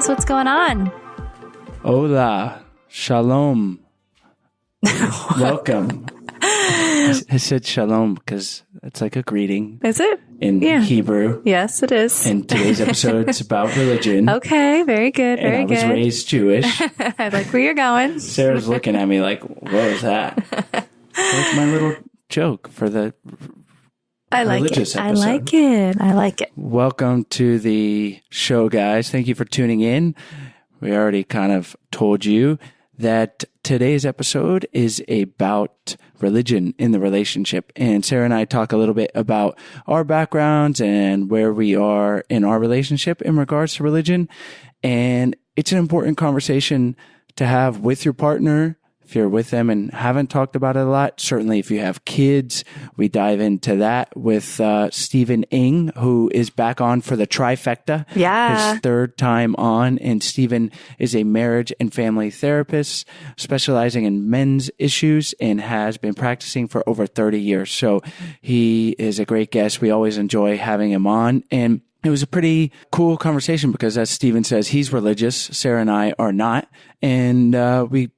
guys. What's going on? Hola. Shalom. Welcome. I said shalom because it's like a greeting. Is it? In Hebrew. Yes, it is. And today's episode's about religion. Okay, very good, very good. I was raised Jewish. I like where you're going. Sarah's looking at me like, what was that? Like my little joke for the religious episode. I like it. Welcome to the show, guys. Thank you for tuning in. We already kind of told you that today's episode is about religion in the relationship. And Sarah and I talk a little bit about our backgrounds and where we are in our relationship in regards to religion. And it's an important conversation to have with your partner. If you're with them and haven't talked about it a lot, certainly if you have kids, we dive into that with Stephen Ng, who is back on for the trifecta. Yeah. His third time on. And Stephen is a marriage and family therapist specializing in men's issues and has been practicing for over 30 years. So he is a great guest. We always enjoy having him on. And it was a pretty cool conversation because, as Stephen says, he's religious. Sarah and I are not. And we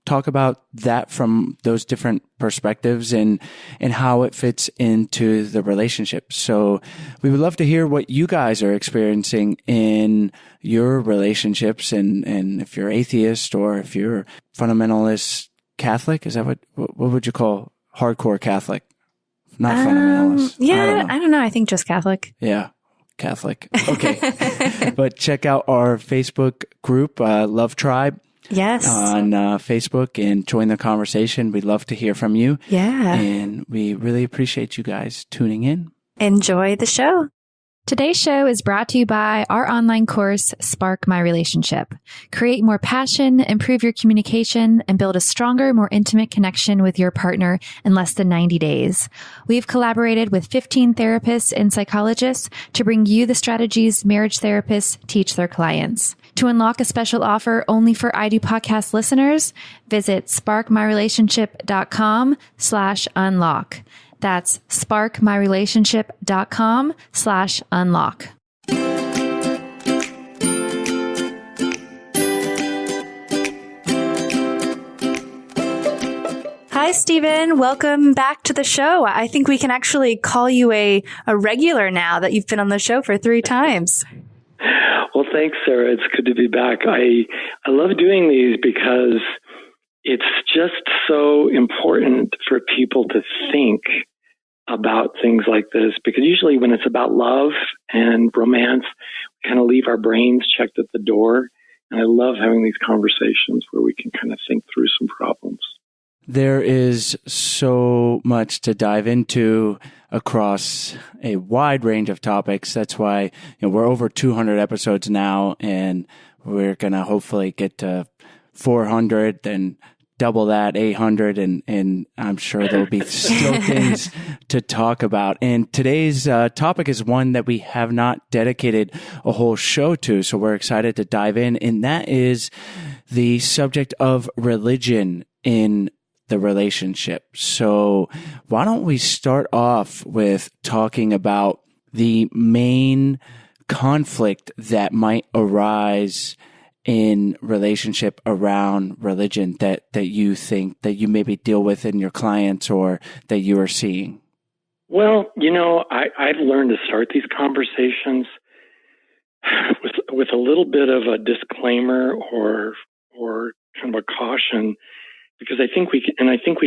talk about that from those different perspectives and how it fits into the relationship. So we would love to hear what you guys are experiencing in your relationships, and if you're atheist or if you're fundamentalist Catholic. Is that what would you call hardcore Catholic? Not fundamentalist. Yeah, I don't know. I think just Catholic. Yeah. Catholic. Okay. But check out our Facebook group, Love Tribe. Yes. On Facebook, and join the conversation. We'd love to hear from you. Yeah. And we really appreciate you guys tuning in. Enjoy the show. Today's show is brought to you by our online course, Spark My Relationship. Create more passion, improve your communication, and build a stronger, more intimate connection with your partner in less than 90 days. We've collaborated with 15 therapists and psychologists to bring you the strategies marriage therapists teach their clients. To unlock a special offer only for I Do Podcast listeners, visit sparkmyrelationship.com/unlock. That's sparkmyrelationship.com/unlock. Hi, Stephen. Welcome back to the show. I think we can actually call you a regular now that you've been on the show for 3 times. Well, thanks, Sarah. It's good to be back. I love doing these because it's just so important for people to think about things like this, because usually when it's about love and romance, we kind of leave our brains checked at the door. And I love having these conversations where we can kind of think through some problems. There is so much to dive into across a wide range of topics. That's why we're over 200 episodes now, and we're going to hopefully get to 400 and double that, 800, and I'm sure there'll be still things to talk about. And today's topic is one that we have not dedicated a whole show to, so we're excited to dive in, and that is the subject of religion in the relationship. So why don't we start off with talking about the main conflict that might arise in relationship around religion that you think that you maybe deal with in your clients or that you are seeing? Well, I've learned to start these conversations with a little bit of a disclaimer or kind of a caution, because I think we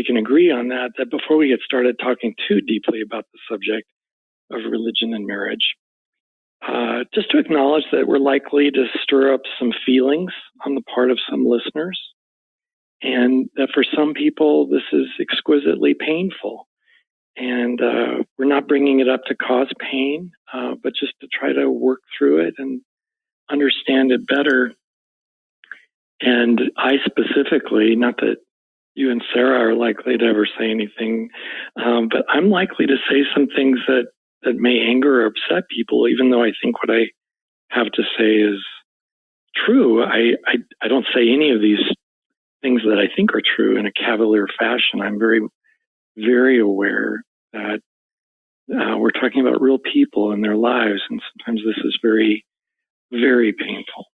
can agree on that before we get started talking too deeply about the subject of religion and marriage, just to acknowledge that we're likely to stir up some feelings on the part of some listeners, and that for some people this is exquisitely painful. And we're not bringing it up to cause pain, but just to try to work through it and understand it better. And I specifically, not that you and Sarah are likely to ever say anything, but I'm likely to say some things that may anger or upset people, even though I think what I have to say is true. I don't say any of these things that I think are true in a cavalier fashion. I'm very, very aware that we're talking about real people and their lives, and sometimes this is very, very painful.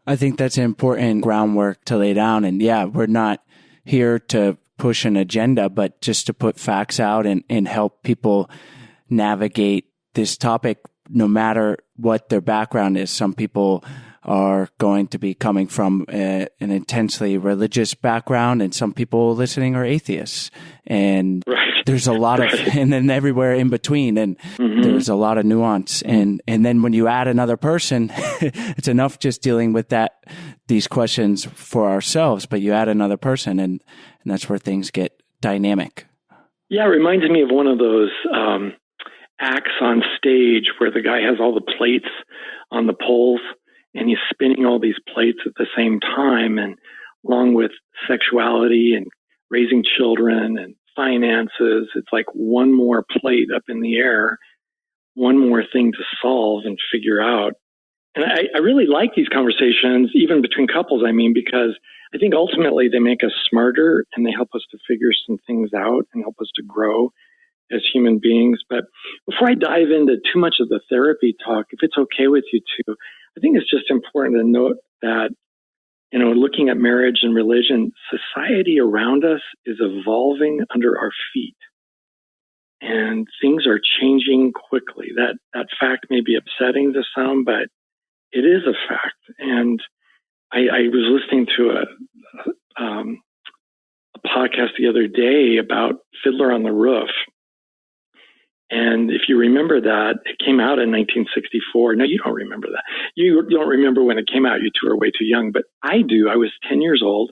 I think that's an important groundwork to lay down. And yeah, we're not here to push an agenda, but just to put facts out and help people navigate this topic, no matter what their background is. Some people are going to be coming from an intensely religious background, and some people listening are atheists. And there's a lot of, and then everywhere in between, and there's a lot of nuance. And then when you add another person, it's enough just dealing with these questions for ourselves, but you add another person, and that's where things get dynamic. Yeah, it reminds me of one of those acts on stage where the guy has all the plates on the poles, and he's spinning all these plates at the same time, and along with sexuality and raising children and finances, it's like one more plate up in the air, one more thing to solve and figure out. And I really like these conversations, even between couples, because I think ultimately they make us smarter and they help us to figure some things out and help us to grow as human beings. But before I dive into too much of the therapy talk, if it's okay with you two, I think it's just important to note that, looking at marriage and religion, society around us is evolving under our feet. And things are changing quickly. That fact may be upsetting to some, but it is a fact. And I was listening to a podcast the other day about Fiddler on the Roof. And if you remember that, it came out in 1964. No, you don't remember that. You don't remember when it came out. You two are way too young, but I do. I was 10 years old,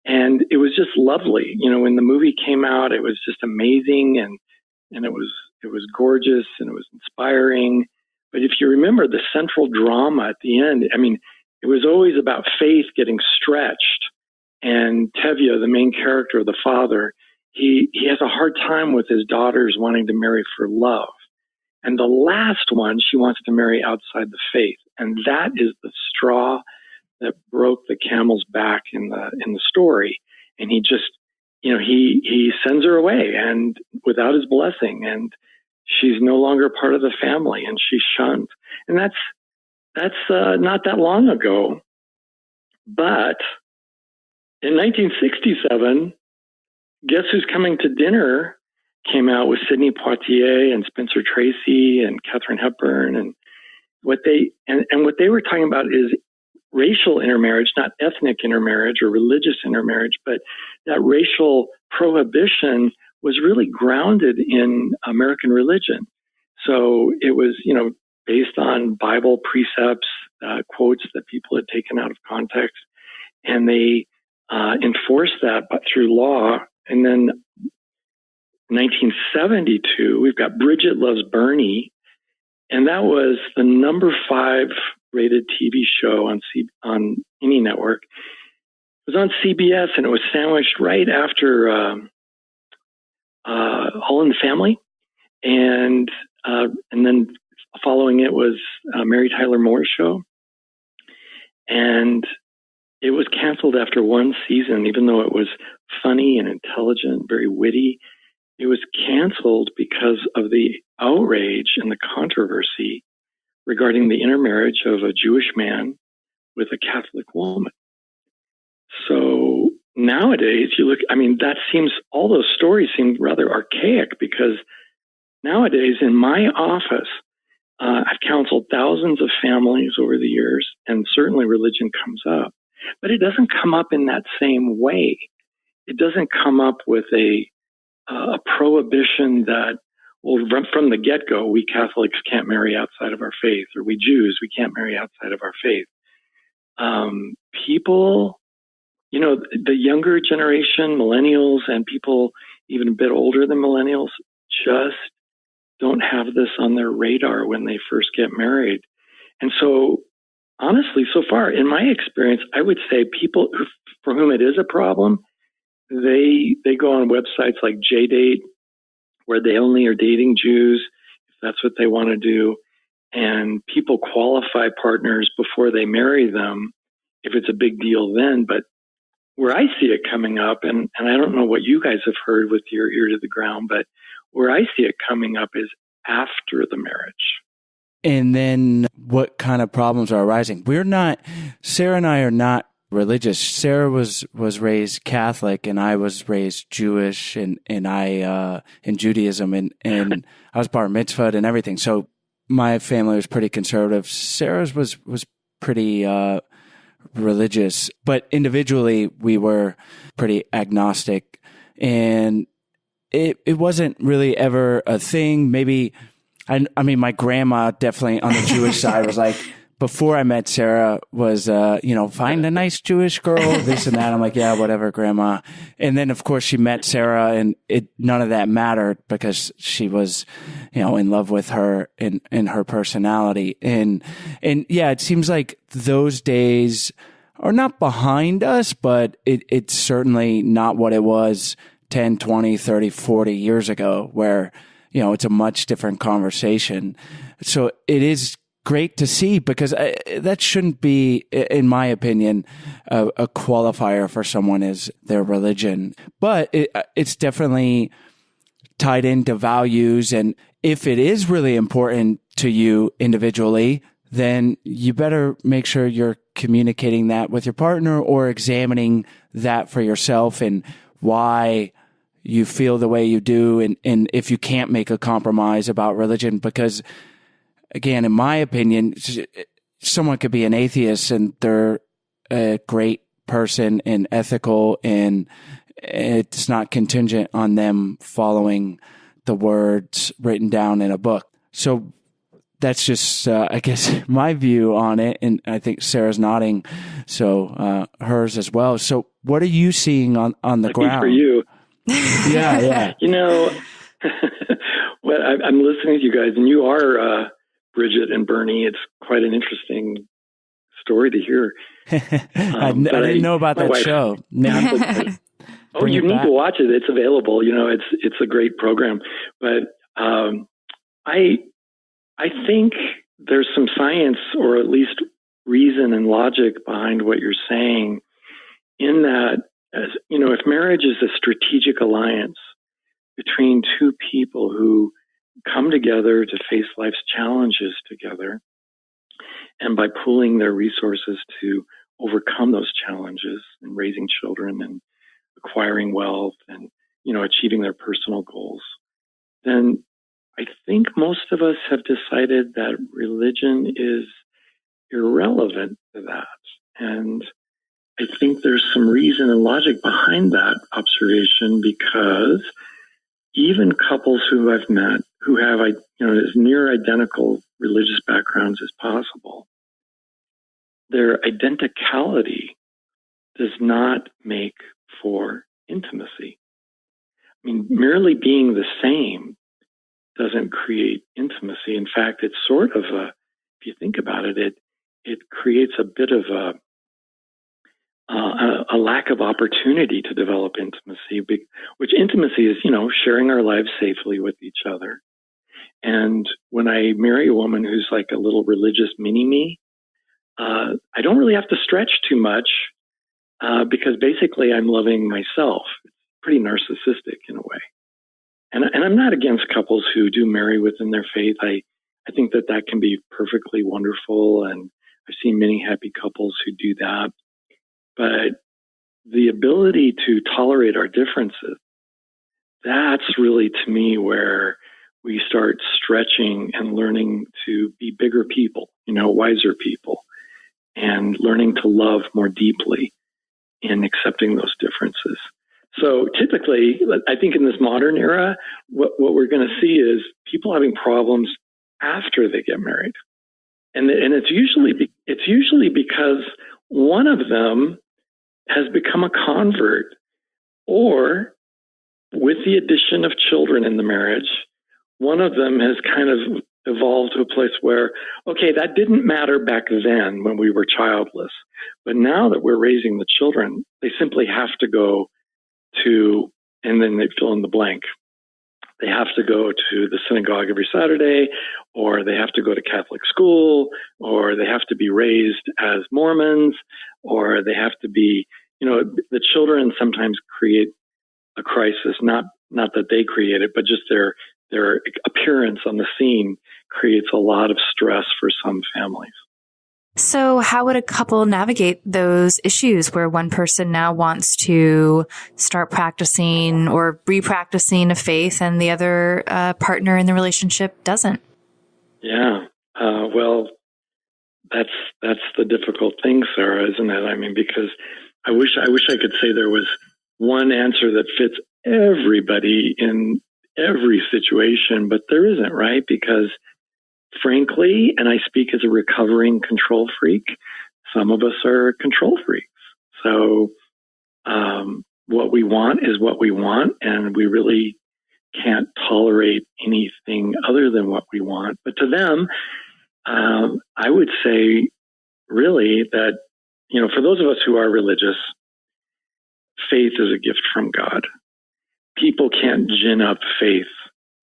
and it was just lovely. When the movie came out, it was just amazing, and it was gorgeous, and it was inspiring. But if you remember the central drama at the end, it was always about faith getting stretched. And Tevye, the main character, the father, he has a hard time with his daughters wanting to marry for love. And the last one, she wants to marry outside the faith. And that is the straw that broke the camel's back in the story. And he just, he sends her away and without his blessing, and she's no longer part of the family, and she's shunned. And that's not that long ago. But in 1967, Guess Who's Coming to Dinner came out with Sidney Poitier and Spencer Tracy and Katharine Hepburn, and what they were talking about is racial intermarriage, not ethnic intermarriage or religious intermarriage, but that racial prohibition was really grounded in American religion. So it was, based on Bible precepts, quotes that people had taken out of context, and they enforced that through law. And then 1972, we've got Bridget Loves Bernie, and that was the number 5 rated TV show on any network. It was on CBS, and it was sandwiched right after All in the Family, and then following it was Mary Tyler Moore's show, and it was canceled after one season, even though it was funny and intelligent, very witty. It was canceled because of the outrage and the controversy regarding the intermarriage of a Jewish man with a Catholic woman. So nowadays, all those stories seem rather archaic, because nowadays in my office, I've counseled thousands of families over the years, and certainly religion comes up. But it doesn't come up in that same way. It doesn't come up with a prohibition that, well, from the get-go, we Catholics can't marry outside of our faith, or we Jews, we can't marry outside of our faith. People, the younger generation, millennials, and people even a bit older than millennials, just don't have this on their radar when they first get married. And so, honestly, so far, in my experience, I would say people for whom it is a problem, they go on websites like JDate, where they only are dating Jews, if that's what they want to do. And people qualify partners before they marry them, if it's a big deal then. But where I see it coming up, and I don't know what you guys have heard with your ear to the ground, but where I see it coming up is after the marriage. and then what kind of problems are arising. Sarah and I are not religious. Sarah was raised Catholic, and I was raised Jewish, and I in Judaism, and I was bar mitzvahed and everything. So my family was pretty conservative. Sarah's was pretty religious, but individually we were pretty agnostic, and it wasn't really ever a thing. Maybe I mean my grandma definitely on the Jewish side was like, before I met Sarah was, find a nice Jewish girl, this and that. I'm like, yeah, whatever, grandma. And then of course she met Sarah, and none of that mattered because she was, in love with her and her personality. And yeah, it seems like those days are not behind us, but it's certainly not what it was 10, 20, 30, 40 years ago, where, it's a much different conversation. So it is great to see, because that shouldn't be, in my opinion, a qualifier for someone is their religion. But it's definitely tied into values. And if it is really important to you individually, then you better make sure you're communicating that with your partner or examining that for yourself and why you feel the way you do. And if you can't make a compromise about religion, because again, in my opinion, someone could be an atheist and they're a great person and ethical, and it's not contingent on them following the words written down in a book. So that's just, I guess, my view on it. And I think Sarah's nodding, so hers as well. So what are you seeing on the ground? For you. Yeah. Well, I'm listening to you guys, and you are... Bridget and Bernie, it's quite an interesting story to hear. I didn't know about that show. Oh, you need to watch it. It's available. It's a great program. But I think there's some science, or at least reason and logic behind what you're saying, in that, as if marriage is a strategic alliance between two people who come together to face life's challenges together, and by pooling their resources to overcome those challenges and raising children and acquiring wealth and, achieving their personal goals, then I think most of us have decided that religion is irrelevant to that. And I think there's some reason and logic behind that observation, because even couples who I've met who have, as near identical religious backgrounds as possible, their identicality does not make for intimacy. I mean, merely being the same doesn't create intimacy. In fact, it's sort of if you think about it, it creates a bit of a lack of opportunity to develop intimacy, which intimacy is, sharing our lives safely with each other. And when I marry a woman who's like a little religious mini-me, I don't really have to stretch too much, because basically I'm loving myself. It's pretty narcissistic in a way. And I'm not against couples who do marry within their faith. I think that can be perfectly wonderful, and I've seen many happy couples who do that. But the ability to tolerate our differences, that's really, to me, where we start stretching and learning to be bigger people, wiser people, and learning to love more deeply in accepting those differences. So typically, I think in this modern era, what we're going to see is people having problems after they get married. And it's usually because one of them has become a convert, or with the addition of children in the marriage, one of them has kind of evolved to a place where, okay, that didn't matter back then when we were childless, but now that we're raising the children, they simply have to go to, and then they fill in the blank. They have to go to the synagogue every Saturday, or they have to go to Catholic school, or they have to be raised as Mormons, or they have to be, the children sometimes create a crisis, not that they create it, but just their their appearance on the scene creates a lot of stress for some families. So how would a couple navigate those issues where one person now wants to start practicing or re-practicing a faith and the other partner in the relationship doesn't? Yeah. Well, that's the difficult thing, Sarah, isn't it? I mean, because I wish I could say there was one answer that fits everybody in every situation, but there isn't, right? Because frankly, and I speak as a recovering control freak, some of us are control freaks. So what we want is what we want, and we really can't tolerate anything other than what we want. But to them, I would say really that, for those of us who are religious, faith is a gift from God. People can't gin up faith,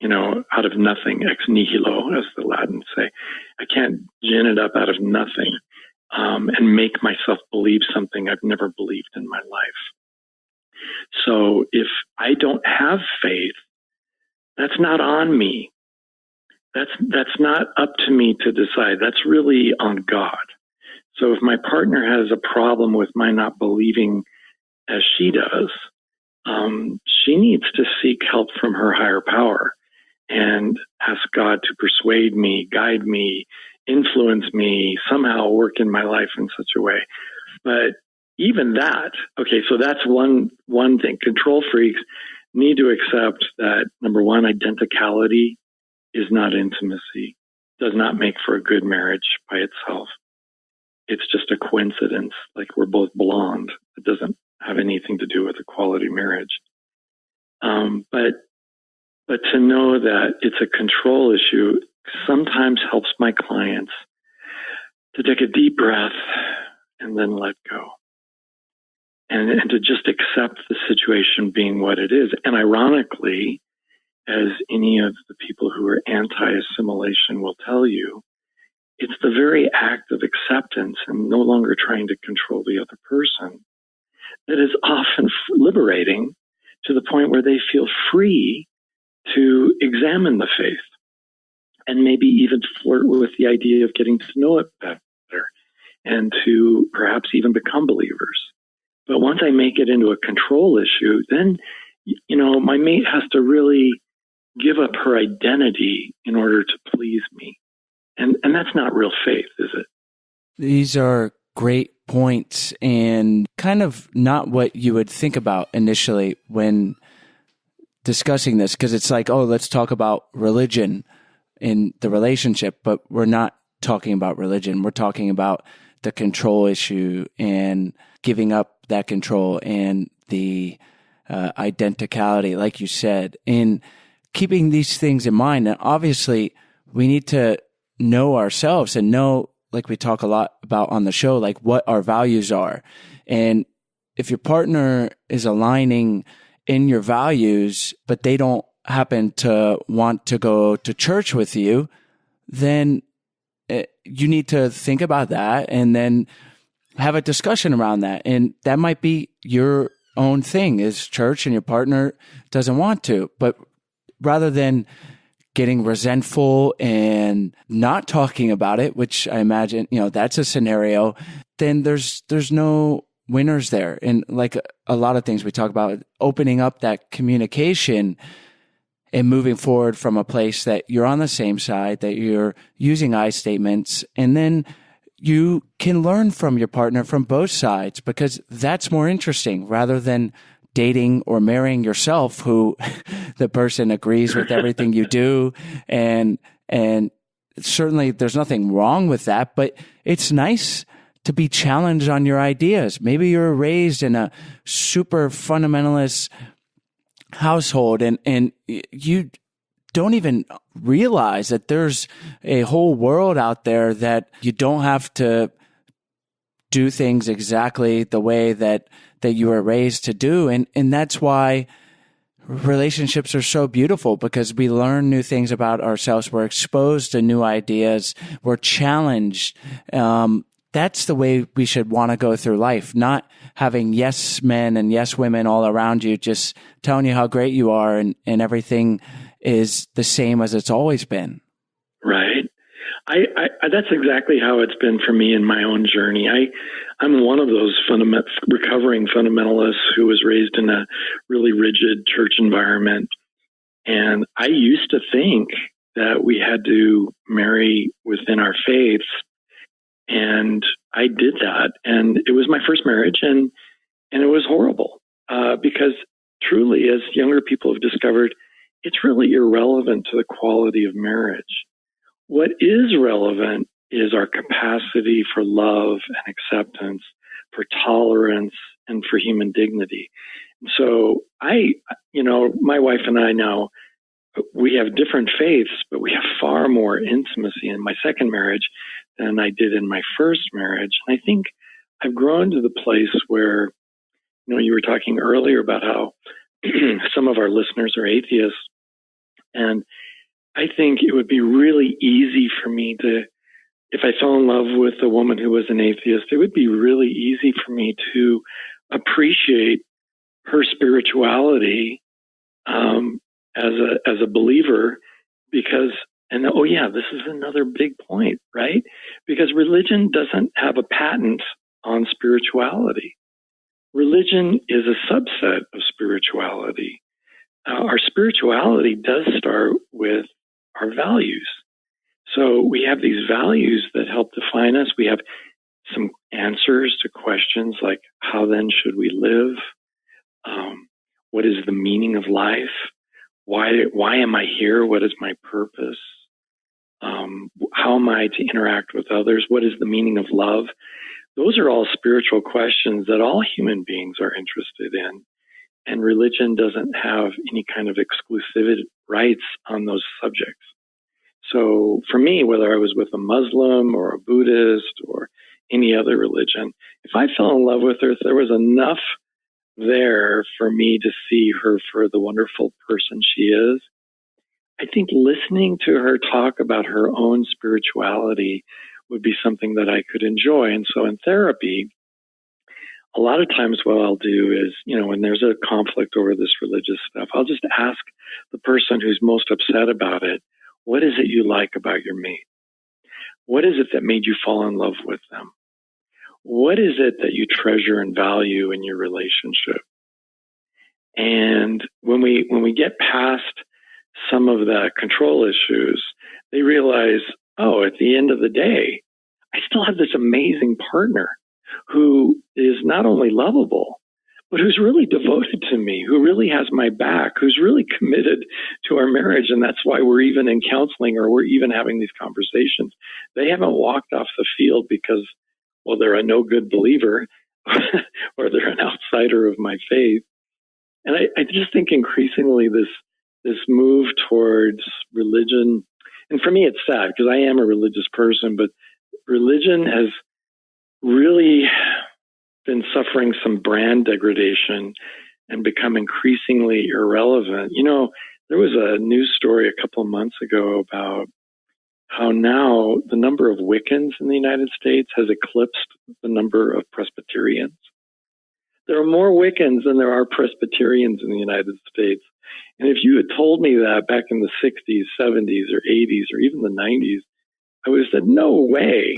out of nothing, ex nihilo, as the Latins say. I can't gin it up out of nothing and make myself believe something I've never believed in my life. So if I don't have faith, that's not on me. That's not up to me to decide. That's really on God. So if my partner has a problem with my not believing as she does, she needs to seek help from her higher power and ask God to persuade me, guide me, influence me, somehow work in my life in such a way. But even that, okay, so that's one thing. Control freaks need to accept that, number one, identicality is not intimacy, does not make for a good marriage by itself. It's just a coincidence, like we're both blonde. It doesn't have anything to do with a quality marriage. But to know that it's a control issue sometimes helps my clients to take a deep breath and then let go. And to just accept the situation being what it is. And ironically, as any of the people who are anti-assimilation will tell you, it's the very act of acceptance and no longer trying to control the other person that is often liberating to the point where they feel free to examine the faith and maybe even flirt with the idea of getting to know it better and to perhaps even become believers. But once I make it into a control issue, then, my mate has to really give up her identity in order to please me. And that's not real faith, is it? These are great points and kind of not what you would think about initially when discussing this, because it's like, oh, let's talk about religion in the relationship, but we're not talking about religion. We're talking about the control issue and giving up that control and the identicality, like you said, and keeping these things in mind. And obviously, we need to know ourselves and know, like we talk a lot about on the show, like what our values are. And if your partner is aligning in your values, but they don't happen to want to go to church with you, then you need to think about that and then have a discussion around that. And that might be your own thing is church and your partner doesn't want to. But rather than getting resentful and not talking about it, which I imagine, that's a scenario, then there's no winners there. And like a lot of things we talk about, opening up that communication and moving forward from a place that you're on the same side, that you're using I statements, and then you can learn from your partner from both sides, because that's more interesting rather than dating or marrying yourself, who the person agrees with everything you do. And certainly there's nothing wrong with that, but it's nice to be challenged on your ideas. Maybe you're raised in a super fundamentalist household and you don't even realize that there's a whole world out there that you don't have to do things exactly the way that you were raised to do. And that's why relationships are so beautiful, because we learn new things about ourselves. We're exposed to new ideas. We're challenged. That's the way we should want to go through life, not having yes men and yes women all around you, just telling you how great you are and everything is the same as it's always been. Right. I that's exactly how it's been for me in my own journey. I'm one of those recovering fundamentalists who was raised in a really rigid church environment. And I used to think that we had to marry within our faiths. And I did that. And it was my first marriage. And it was horrible because truly, as younger people have discovered, it's really irrelevant to the quality of marriage. What is relevant is our capacity for love and acceptance, for tolerance, and for human dignity. So my wife and I now, we have different faiths, but we have far more intimacy in my second marriage than I did in my first marriage. And I think I've grown to the place where, you were talking earlier about how some of our listeners are atheists. And I think it would be really easy for me if I fell in love with a woman who was an atheist, it would be really easy for me to appreciate her spirituality as a believer because, this is another big point, right? Because religion doesn't have a patent on spirituality. Religion is a subset of spirituality. Our spirituality does start with our values. So we have these values that help define us. We have some answers to questions like, how then should we live? What is the meaning of life? Why am I here? What is my purpose? How am I to interact with others? What is the meaning of love? Those are all spiritual questions that all human beings are interested in. And religion doesn't have any kind of exclusive rights on those subjects. So for me, whether I was with a Muslim or a Buddhist or any other religion, if I fell in love with her, if there was enough there for me to see her for the wonderful person she is, I think listening to her talk about her own spirituality would be something that I could enjoy. And so in therapy, a lot of times what I'll do is, when there's a conflict over this religious stuff, I'll just ask the person who's most upset about it, what is it you like about your mate? What is it that made you fall in love with them? What is it that you treasure and value in your relationship? And when we get past some of the control issues, they realize, at the end of the day, I still have this amazing partner who is not only lovable, but who's really devoted to me, who really has my back, who's really committed to our marriage. And that's why we're even in counseling or we're even having these conversations. They haven't walked off the field because, they're a no good believer or they're an outsider of my faith. And I just think increasingly this move towards religion, and for me it's sad because I am a religious person, but religion has really been suffering some brand degradation and become increasingly irrelevant. There was a news story a couple of months ago about how now the number of Wiccans in the United States has eclipsed the number of Presbyterians. There are more Wiccans than there are Presbyterians in the United States. And if you had told me that back in the 60s, 70s, or 80s, or even the 90s, I would have said, no way.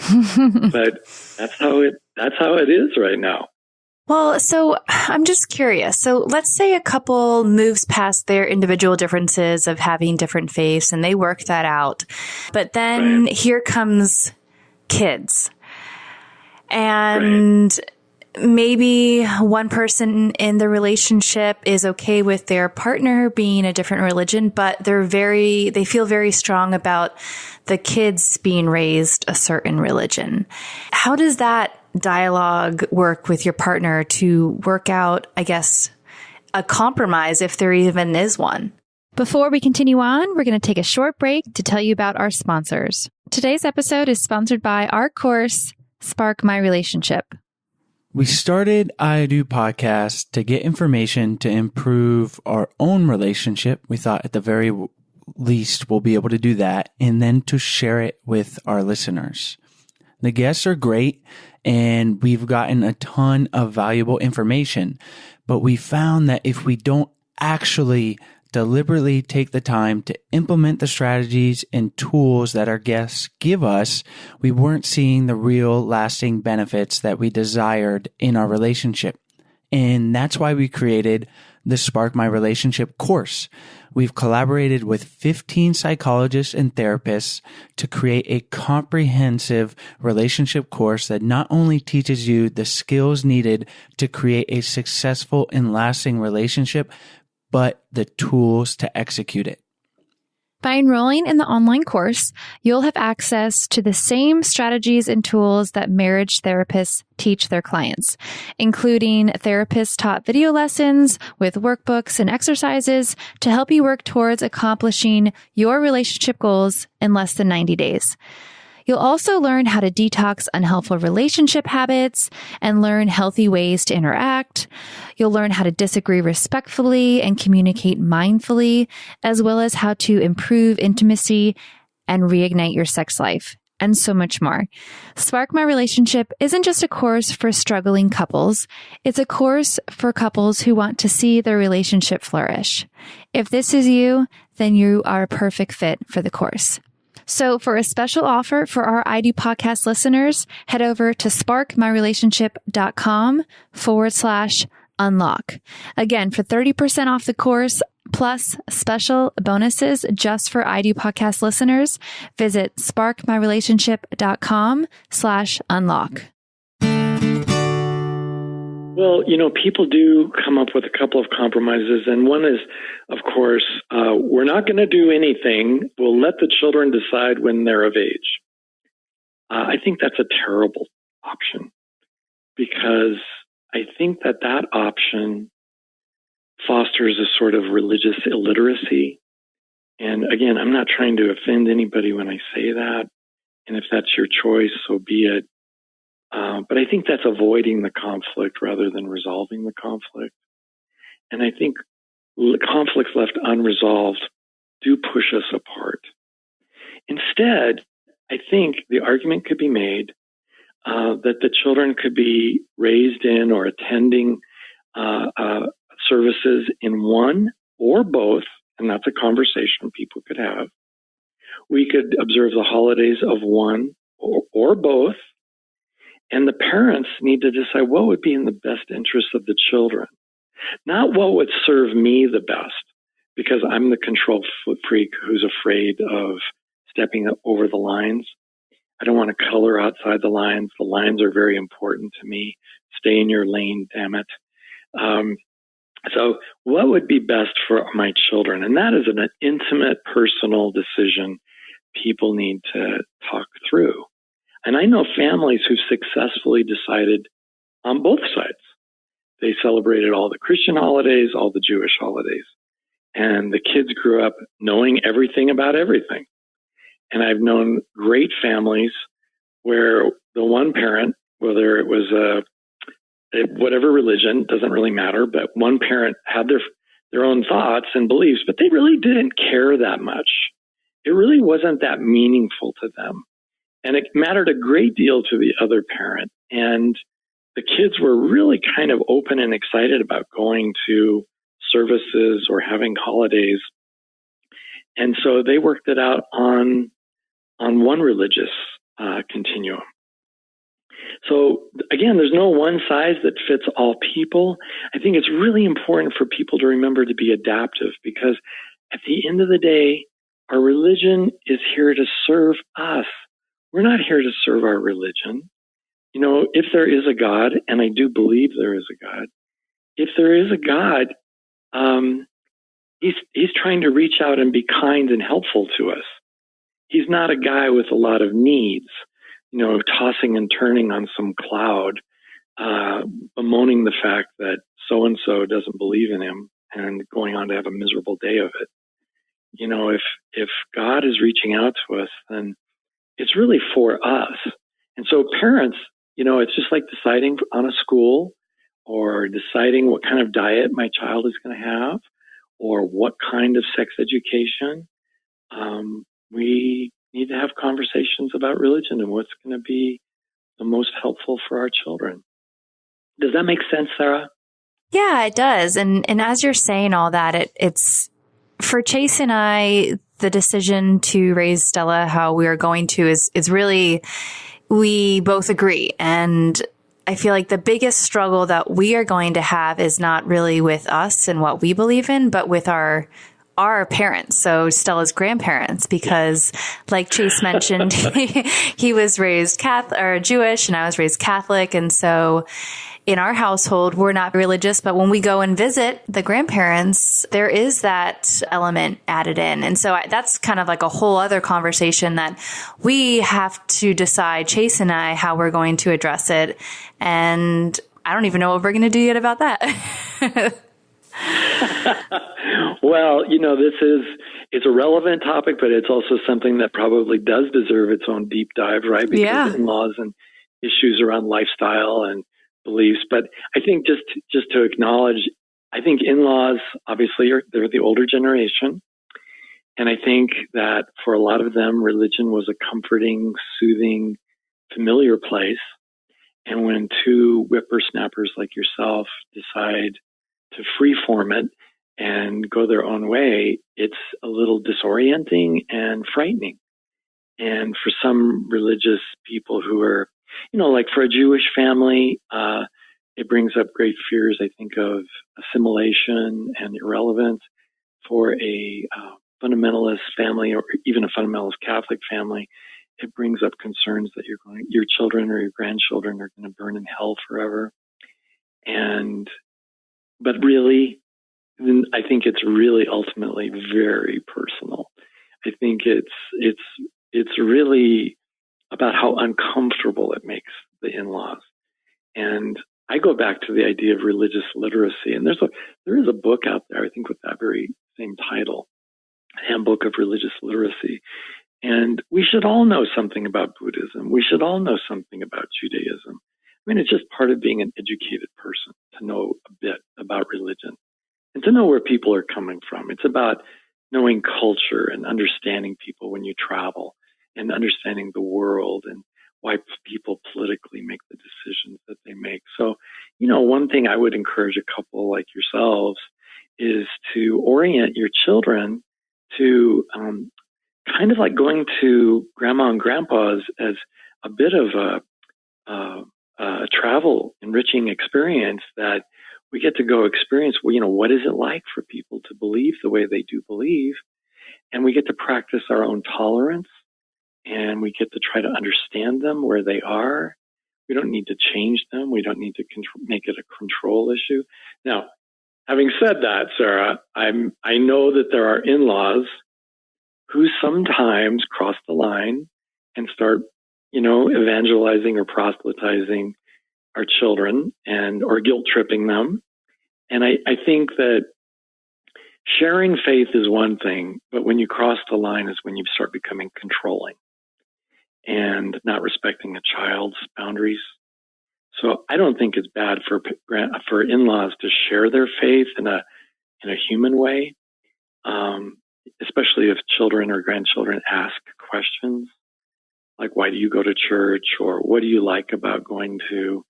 But that's how it is right now. Well, so I'm just curious. So let's say a couple moves past their individual differences of having different faiths and they work that out. But then here comes kids. And maybe one person in the relationship is okay with their partner being a different religion, but they feel very strong about the kids being raised a certain religion. How does that dialogue work with your partner to work out, I guess, a compromise if there even is one? Before we continue on, we're going to take a short break to tell you about our sponsors. Today's episode is sponsored by our course, Spark My Relationship. We started I Do Podcast to get information to improve our own relationship. We thought at the very least we'll be able to do that, and then to share it with our listeners. The guests are great, and we've gotten a ton of valuable information, but we found that if we don't actually deliberately take the time to implement the strategies and tools that our guests give us, we weren't seeing the real lasting benefits that we desired in our relationship. And that's why we created the Spark My Relationship course. We've collaborated with 15 psychologists and therapists to create a comprehensive relationship course that not only teaches you the skills needed to create a successful and lasting relationship, but the tools to execute it. By enrolling in the online course, you'll have access to the same strategies and tools that marriage therapists teach their clients, including therapist-taught video lessons with workbooks and exercises to help you work towards accomplishing your relationship goals in less than 90 days. You'll also learn how to detox unhelpful relationship habits and learn healthy ways to interact. You'll learn how to disagree respectfully and communicate mindfully, as well as how to improve intimacy and reignite your sex life, and so much more. Spark My Relationship isn't just a course for struggling couples. It's a course for couples who want to see their relationship flourish. If this is you, then you are a perfect fit for the course. So for a special offer for our ID podcast listeners, head over to sparkmyrelationship.com/unlock. Again, for 30% off the course, plus special bonuses just for ID podcast listeners, visit sparkmyrelationship.com/unlock. Well, people do come up with a couple of compromises, and one is, of course, we're not going to do anything. We'll let the children decide when they're of age. I think that's a terrible option, because I think that option fosters a sort of religious illiteracy. And again, I'm not trying to offend anybody when I say that, and if that's your choice, so be it. But I think that's avoiding the conflict rather than resolving the conflict. And I think conflicts left unresolved do push us apart. Instead, I think the argument could be made that the children could be raised in or attending services in one or both, and that's a conversation people could have. We could observe the holidays of one or both. And the parents need to decide what would be in the best interest of the children, not what would serve me the best, because I'm the control freak who's afraid of stepping over the lines. I don't want to color outside the lines. The lines are very important to me. Stay in your lane, damn it. So what would be best for my children? And that is an intimate, personal decision people need to talk through. And I know families who've successfully decided on both sides. They celebrated all the Christian holidays, all the Jewish holidays. And the kids grew up knowing everything about everything. And I've known great families where the one parent, whether it was whatever religion, doesn't really matter, but one parent had their own thoughts and beliefs, but they really didn't care that much. It really wasn't that meaningful to them. And it mattered a great deal to the other parent. And the kids were really kind of open and excited about going to services or having holidays. And so they worked it out on one religious continuum. So again, there's no one size that fits all people. I think it's really important for people to remember to be adaptive, because at the end of the day, our religion is here to serve us. We're not here to serve our religion. If there is a God, and I do believe there is a God, if there is a God, he's trying to reach out and be kind and helpful to us. He's not a guy with a lot of needs, tossing and turning on some cloud, bemoaning the fact that so-and-so doesn't believe in him and going on to have a miserable day of it. If God is reaching out to us, then it's really for us. And so parents, it's just like deciding on a school or deciding what kind of diet my child is going to have or what kind of sex education. We need to have conversations about religion and what's going to be the most helpful for our children. Does that make sense, Sarah? Yeah, it does. And as you're saying all that, it's for Chase and I, the decision to raise Stella how we are going to is really, we both agree. And I feel like the biggest struggle that we are going to have is not really with us and what we believe in, but with our parents. So Stella's grandparents, because like Chase mentioned, he was raised Catholic or Jewish and I was raised Catholic. And so in our household, we're not religious, but when we go and visit the grandparents, there is that element added in. And so that's kind of like a whole other conversation that we have to decide, Chase and I, how we're going to address it. And I don't even know what we're going to do yet about that. Well, it's a relevant topic, but it's also something that probably does deserve its own deep dive, right? Because in-laws and issues around lifestyle and beliefs. But I think just to acknowledge, I think in-laws obviously they're the older generation. And I think that for a lot of them, religion was a comforting, soothing, familiar place. And when two whippersnappers like yourself decide to freeform it and go their own way, it's a little disorienting and frightening. And for some religious people who are, like for a Jewish family, it brings up great fears, I think, of assimilation and irrelevance. For a fundamentalist family or even a fundamentalist Catholic family, it brings up concerns that your children or your grandchildren are going to burn in hell forever. But really, I think it's really ultimately very personal. I think it's really about how uncomfortable it makes the in-laws. And I go back to the idea of religious literacy. And there is a book out there, I think, with that very same title, Handbook of Religious Literacy. And we should all know something about Buddhism. We should all know something about Judaism. I mean, it's just part of being an educated person to know a bit about religion and to know where people are coming from. It's about knowing culture and understanding people when you travel and understanding the world and why people politically make the decisions that they make. So, one thing I would encourage a couple like yourselves is to orient your children to kind of like going to grandma and grandpa's as a bit of a travel enriching experience that we get to go experience. What is it like for people to believe the way they do believe? And we get to practice our own tolerance and we get to try to understand them where they are. We don't need to change them. We don't need to make it a control issue. Now, having said that, Sarah, I know that there are in-laws who sometimes cross the line and start, evangelizing or proselytizing our children or guilt tripping them. And I think that sharing faith is one thing, but when you cross the line is when you start becoming controlling and not respecting a child's boundaries. So I don't think it's bad for in-laws to share their faith in a human way, especially if children or grandchildren ask questions like, why do you go to church? Or what do you like about going to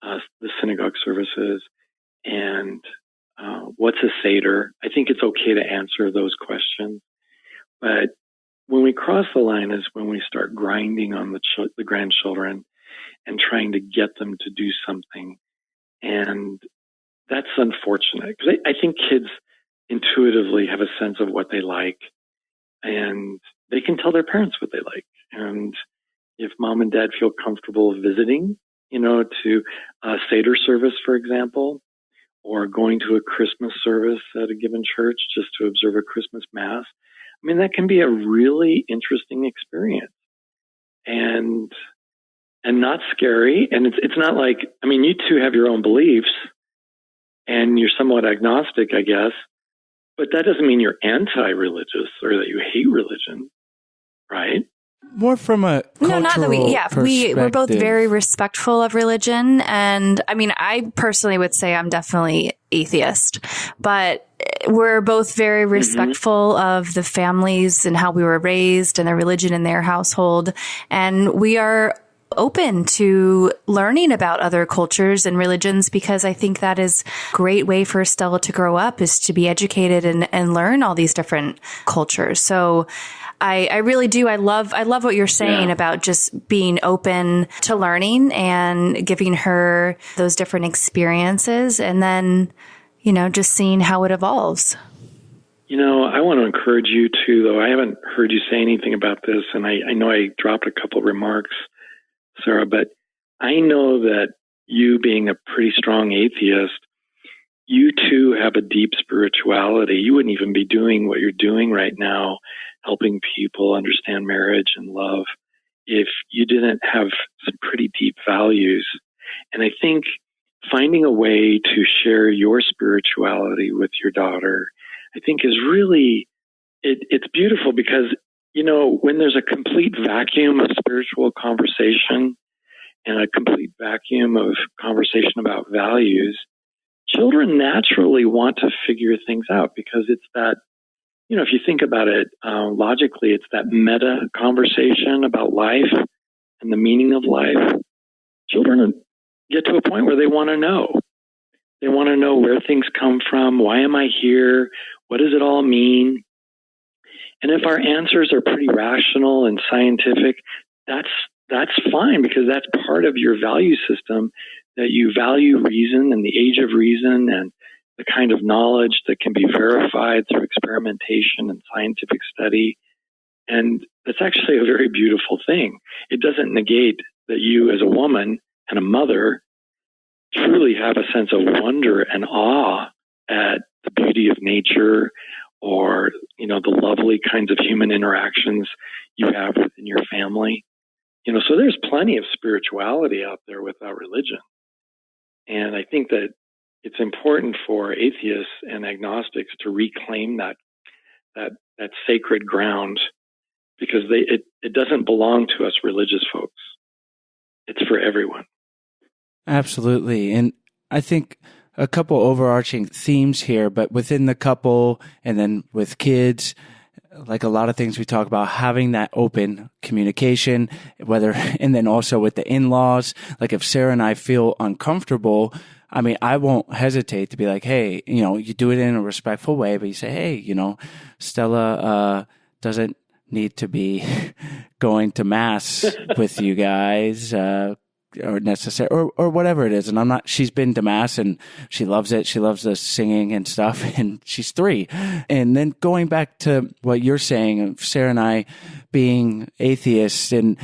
the synagogue services? And what's a Seder? I think it's okay to answer those questions. But when we cross the line is when we start grinding on the grandchildren and trying to get them to do something. And that's unfortunate because I think kids intuitively have a sense of what they like and they can tell their parents what they like. And if mom and dad feel comfortable visiting, to a Seder service, for example, or going to a Christmas service at a given church just to observe a Christmas mass, I mean, that can be a really interesting experience and not scary. And it's not like, I mean, you two have your own beliefs and you're somewhat agnostic, I guess, but that doesn't mean you're anti-religious or that you hate religion, right? More from a cultural not that we're both very respectful of religion. And I mean, I personally would say I'm definitely atheist, but we're both very respectful of the families and how we were raised and the religion in their household. And we are open to learning about other cultures and religions, because I think that is a great way for Stella to grow up, is to be educated and learn all these different cultures. So I really do. I love what you're saying about just being open to learning and giving her those different experiences, and then, just seeing how it evolves. I want to encourage you too, though. I haven't heard you say anything about this, and I know I dropped a couple of remarks, Sarah, but I know that you, being a pretty strong atheist, you too have a deep spirituality. You wouldn't even be doing what you're doing right now, helping people understand marriage and love, if you didn't have some pretty deep values. And I think finding a way to share your spirituality with your daughter, I think is really, it's beautiful, because, when there's a complete vacuum of spiritual conversation and a complete vacuum of conversation about values, children naturally want to figure things out, because it's that, if you think about it logically, it's that meta conversation about life and the meaning of life. Children get to a point where they want to know. They want to know where things come from. Why am I here? What does it all mean? And if our answers are pretty rational and scientific, that's fine, because that's part of your value system, that you value reason and the age of reason and the kind of knowledge that can be verified through experimentation and scientific study. And it's actually a very beautiful thing. It doesn't negate that you, as a woman and a mother, truly have a sense of wonder and awe at the beauty of nature, or, the lovely kinds of human interactions you have within your family. So there's plenty of spirituality out there without religion. And I think that it's important for atheists and agnostics to reclaim that sacred ground, because it doesn't belong to us religious folks. It's for everyone. Absolutely. And I think a couple overarching themes here, but within the couple and then with kids, like a lot of things we talk about, having that open communication, and then also with the in-laws. Like if Sarah and I feel uncomfortable, I won't hesitate to be like, hey, you do it in a respectful way, but you say, hey, Stella doesn't need to be going to mass with you guys, or necessary, or whatever it is. And she's been to mass and she loves it. She loves the singing and stuff, and she's 3. And then going back to what you're saying, Sarah and I being atheists and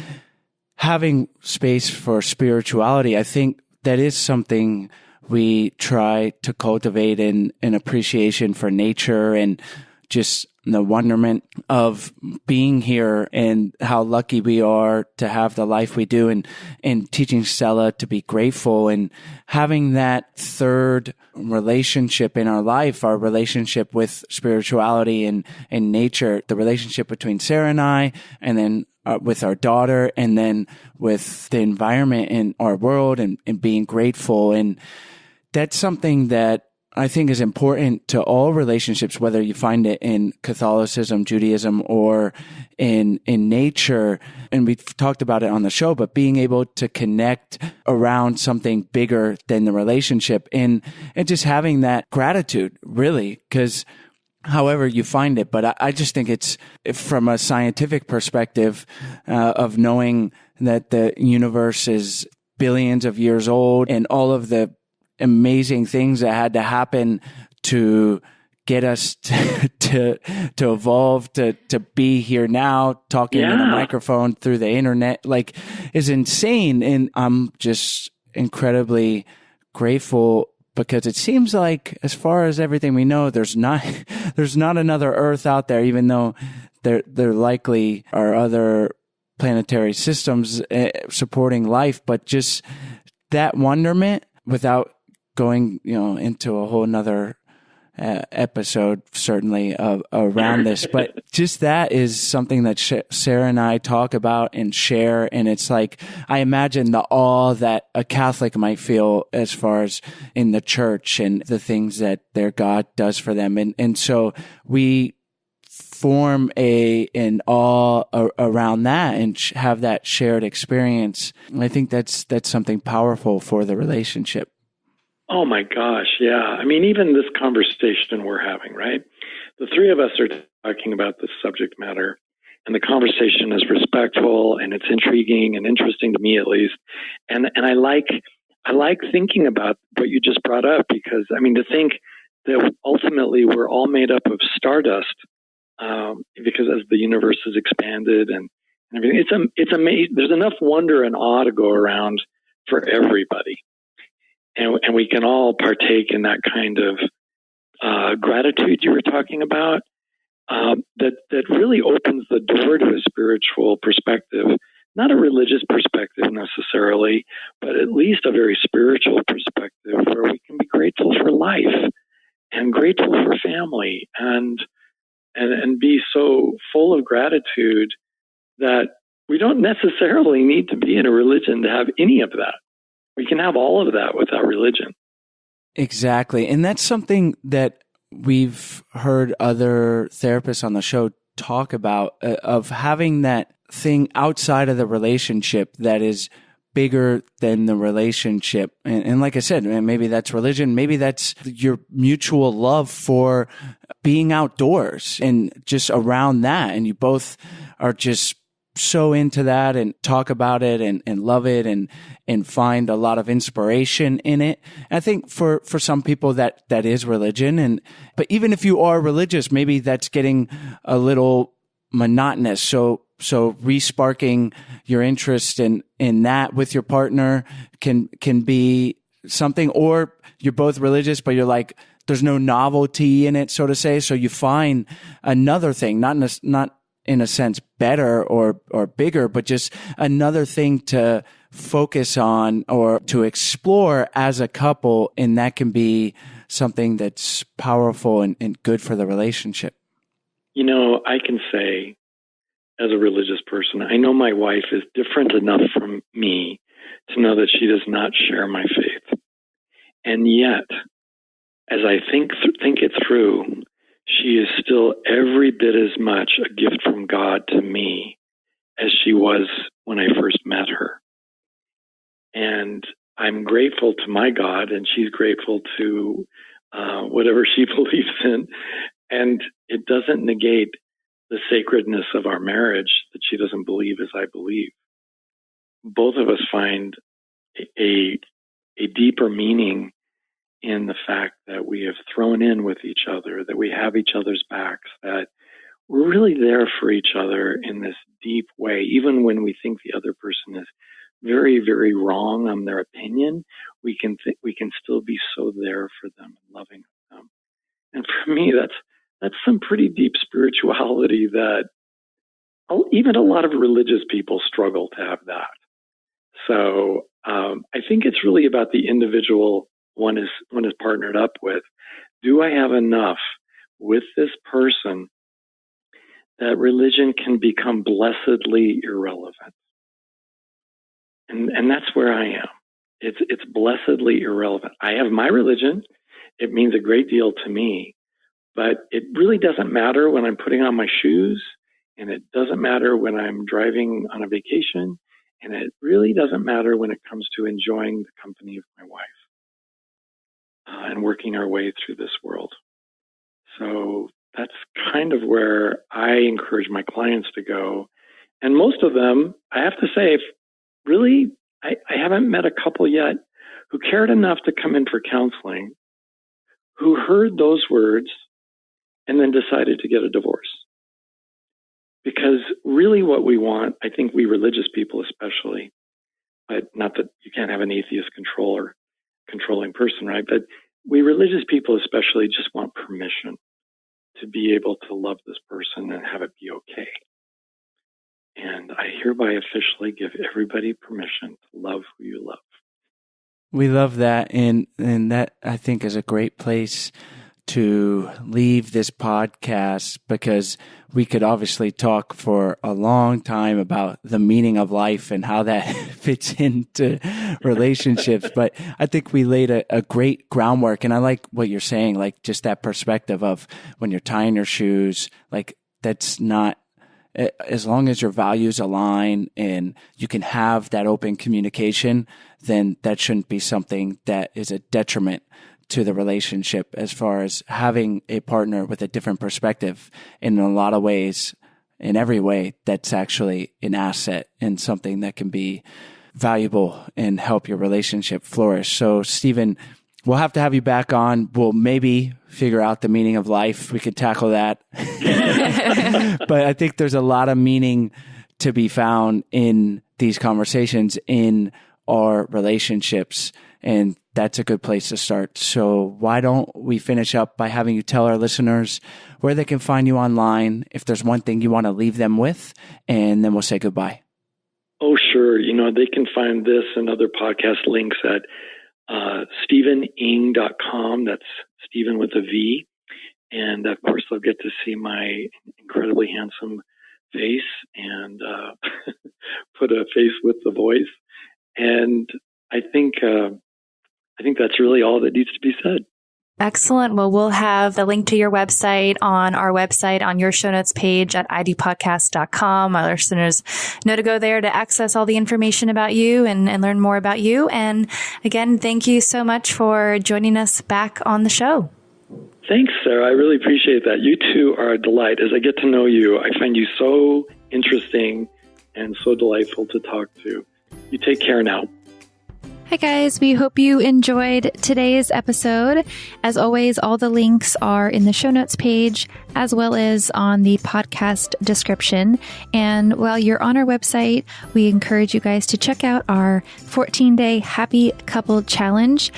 having space for spirituality, I think that is something we try to cultivate in an appreciation for nature and just the wonderment of being here and how lucky we are to have the life we do, and teaching Stella to be grateful and having that third relationship in our life, our relationship with spirituality and nature, the relationship between Sarah and I, and then with our daughter, and then with the environment in our world, and being grateful. And that's something that I think is important to all relationships, whether you find it in Catholicism, Judaism, or in nature. And we've talked about it on the show, but being able to connect around something bigger than the relationship, and just having that gratitude, really, because however you find it. But I just think it's from a scientific perspective of knowing that the universe is billions of years old, and all of the amazing things that had to happen to get us to evolve, to be here now, talking in a microphone through the internet, is insane. And I'm just incredibly grateful, because it seems like, as far as everything we know, there's not another Earth out there, even though there likely are other planetary systems supporting life. But just that wonderment, without going, into a whole nother episode, certainly around this, but just that is something that Sarah and I talk about and share. And it's like, I imagine the awe that a Catholic might feel as far as in the church and the things that their God does for them. And so we form an awe around that and have that shared experience. And I think that's something powerful for the relationship. Oh my gosh, yeah. I mean, even this conversation we're having, right? The three of us are talking about this subject matter, and the conversation is respectful and it's intriguing and interesting to me, at least. And I like thinking about what you just brought up, because I mean, to think that ultimately we're all made up of stardust, because as the universe has expanded and everything, it's amazing. There's enough wonder and awe to go around for everybody. And we can all partake in that kind of gratitude you were talking about, that really opens the door to a spiritual perspective, not a religious perspective necessarily, but at least a very spiritual perspective where we can be grateful for life and grateful for family and be so full of gratitude that we don't necessarily need to be in a religion to have any of that. We can have all of that without religion. Exactly. And that's something that we've heard other therapists on the show talk about, of having that thing outside of the relationship that is bigger than the relationship. And like I said, maybe that's religion. Maybe that's your mutual love for being outdoors and just around that. And you both are just so into that and talk about it and love it and find a lot of inspiration in it. And I think for some people that is religion. But even if you are religious, maybe that's getting a little monotonous. So re-sparking your interest in that with your partner can be something, or you're both religious, but you're like, there's no novelty in it, so to say. So you find another thing, not in a sense better or bigger, but just another thing to focus on or to explore as a couple. And that can be something that's powerful and good for the relationship. You know, I can say, as a religious person, I know my wife is different enough from me to know that she does not share my faith. And yet, as I think it through, she is still every bit as much a gift from God to me as she was when I first met her. And I'm grateful to my God, and she's grateful to whatever she believes in. And it doesn't negate the sacredness of our marriage that she doesn't believe as I believe. Both of us find a deeper meaning in the fact that we have thrown in with each other, that we have each other's backs, that we're really there for each other in this deep way. Even when we think the other person is very, very wrong on their opinion, we can still be so there for them and loving them. And for me, that's some pretty deep spirituality that even a lot of religious people struggle to have that. So I think it's really about the individual one is partnered up with. Do I have enough with this person that religion can become blessedly irrelevant? And that's where I am. It's blessedly irrelevant. I have my religion. It means a great deal to me. But it really doesn't matter when I'm putting on my shoes, and it doesn't matter when I'm driving on a vacation, and it really doesn't matter when it comes to enjoying the company of my wife and working our way through this world. So that's kind of where I encourage my clients to go. And most of them, I have to say, really, I haven't met a couple yet who cared enough to come in for counseling, who heard those words and then decided to get a divorce. Because really what we want, I think we religious people especially, but not that you can't have an atheist controlling person, right? But we religious people especially just want permission to be able to love this person and have it be okay. And I hereby officially give everybody permission to love who you love. We love that. And that, I think, is a great place to leave this podcast, because we could obviously talk for a long time about the meaning of life and how that fits into relationships. But I think we laid a great groundwork. And I like what you're saying, like just that perspective of when you're tying your shoes, like that's not, as long as your values align and you can have that open communication, then that shouldn't be something that is a detriment to the relationship, as far as having a partner with a different perspective. In a lot of ways, in every way, that's actually an asset and something that can be valuable and help your relationship flourish. So, Stephen, we'll have to have you back on. We'll maybe figure out the meaning of life. We could tackle that. But I think there's a lot of meaning to be found in these conversations in our relationships, and that's a good place to start. So why don't we finish up by having you tell our listeners where they can find you online, if there's one thing you want to leave them with, and then we'll say goodbye. Oh, sure. They can find this and other podcast links at StephenIng.com. That's Stephen with a V. And of course, they'll get to see my incredibly handsome face and put a face with the voice. And I think that's really all that needs to be said. Excellent. Well, we'll have the link to your website on our website on your show notes page at idpodcast.com. Our listeners know to go there to access all the information about you and learn more about you. And again, thank you so much for joining us back on the show. Thanks, Sarah. I really appreciate that. You two are a delight. As I get to know you, I find you so interesting and so delightful to talk to. You take care now. Hi guys, we hope you enjoyed today's episode. As always, all the links are in the show notes page as well as on the podcast description. And while you're on our website, we encourage you guys to check out our 14-day Happy Couple Challenge.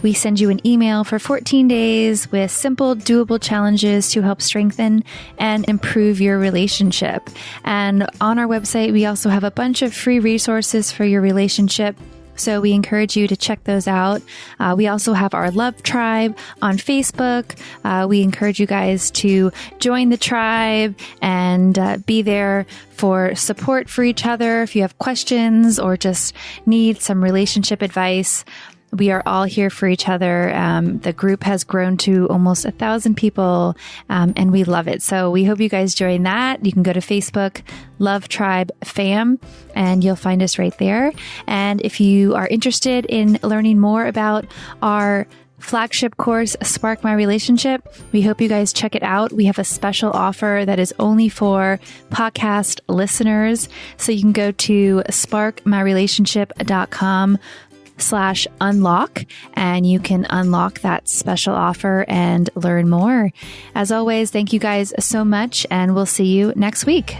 We send you an email for 14 days with simple, doable challenges to help strengthen and improve your relationship. And on our website, we also have a bunch of free resources for your relationship. So we encourage you to check those out. We also have our Love Tribe on Facebook. We encourage you guys to join the tribe and be there for support for each other. If you have questions or just need some relationship advice, we are all here for each other. The group has grown to almost 1,000 people, and we love it. So we hope you guys join that. You can go to Facebook, Love Tribe Fam, and you'll find us right there. And if you are interested in learning more about our flagship course, Spark My Relationship, we hope you guys check it out. We have a special offer that is only for podcast listeners. So you can go to sparkmyrelationship.com/unlock, and you can unlock that special offer and learn more. As always, thank you guys so much, and we'll see you next week.